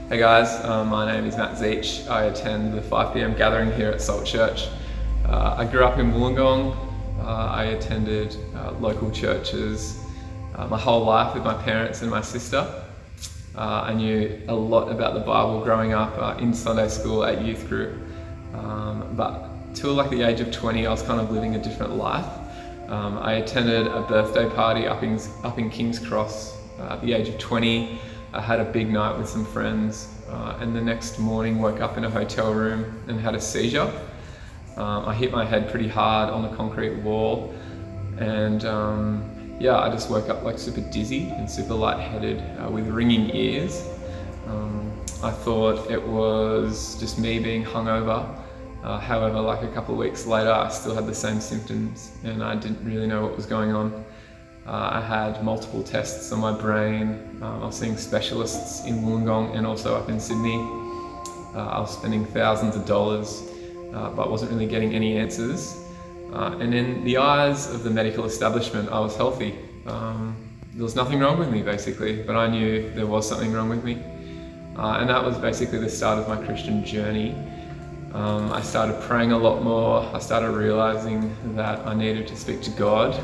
Hey guys, my name is Matt Zeech. I attend the 5 p.m. gathering here at Salt Church. I grew up in Wollongong. I attended local churches my whole life with my parents and my sister. I knew a lot about the Bible growing up in Sunday school at youth group. But till like the age of 20, I was kind of living a different life. I attended a birthday party up in King's Cross at the age of 20. I had a big night with some friends, and the next morning woke up in a hotel room and had a seizure. I hit my head pretty hard on the concrete wall, and I just woke up like super dizzy and super lightheaded with ringing ears. I thought it was just me being hungover. However, like a couple of weeks later, I still had the same symptoms and I didn't really know what was going on. I had multiple tests on my brain. I was seeing specialists in Wollongong and also up in Sydney. I was spending thousands of dollars, but wasn't really getting any answers. And in the eyes of the medical establishment, I was healthy. There was nothing wrong with me basically, but I knew there was something wrong with me. And that was basically the start of my Christian journey. I started praying a lot more. I started realizing that I needed to speak to God.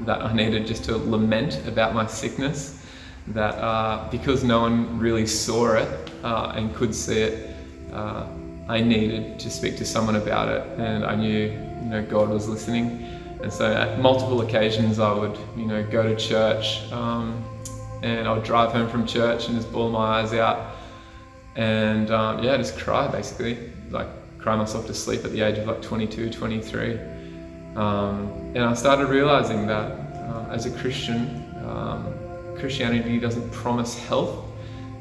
That I needed just to lament about my sickness, that because no one really saw it and could see it, I needed to speak to someone about it, and I knew God was listening. And so at multiple occasions I would go to church, and I would drive home from church and just bawl my eyes out and just cry, basically, like cry myself to sleep at the age of like 22, 23. And I started realizing that as a Christian, Christianity doesn't promise health,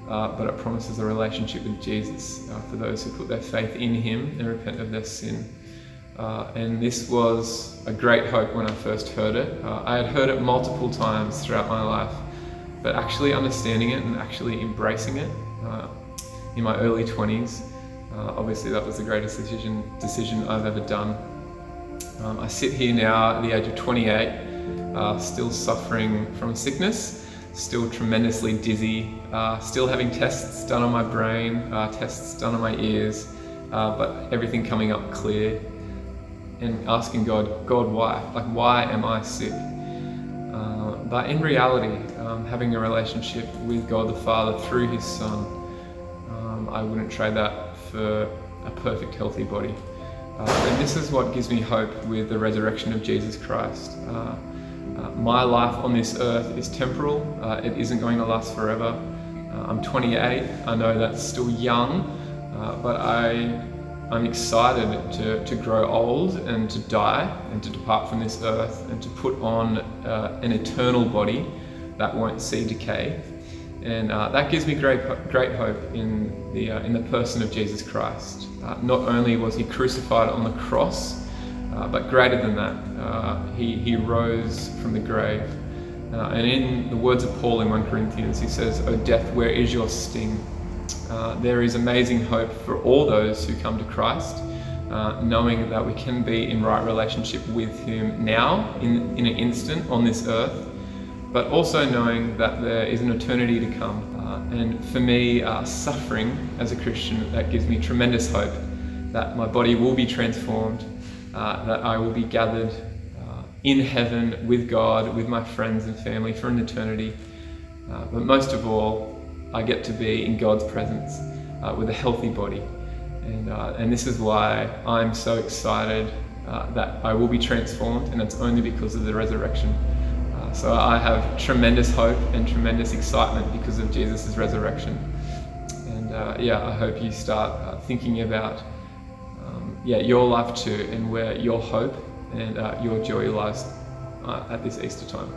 but it promises a relationship with Jesus for those who put their faith in Him and repent of their sin. And this was a great hope when I first heard it. I had heard it multiple times throughout my life, but actually understanding it and actually embracing it in my early 20s, obviously that was the greatest decision I've ever done. I sit here now at the age of 28, still suffering from sickness, still tremendously dizzy, still having tests done on my brain, tests done on my ears, but everything coming up clear, and asking God, why? Like, why am I sick? But in reality, having a relationship with God the Father through His Son, I wouldn't trade that for a perfect, healthy body. And this is what gives me hope with the resurrection of Jesus Christ. My life on this earth is temporal. It isn't going to last forever. I'm 28. I know that's still young, but I'm excited to grow old and to die and to depart from this earth and to put on an eternal body that won't see decay. And that gives me great hope in the person of Jesus Christ. Not only was He crucified on the cross, but greater than that, He rose from the grave. And in the words of Paul in 1 Corinthians, he says, "O death, where is your sting?" There is amazing hope for all those who come to Christ, knowing that we can be in right relationship with Him now, in an instant on this earth, but also knowing that there is an eternity to come. And for me, suffering as a Christian, that gives me tremendous hope that my body will be transformed, that I will be gathered in heaven with God, with my friends and family for an eternity. But most of all, I get to be in God's presence with a healthy body. And this is why I'm so excited that I will be transformed, and it's only because of the resurrection. So I have tremendous hope and tremendous excitement because of Jesus' resurrection. And I hope you start thinking about your life too, and where your hope and your joy lies at this Easter time.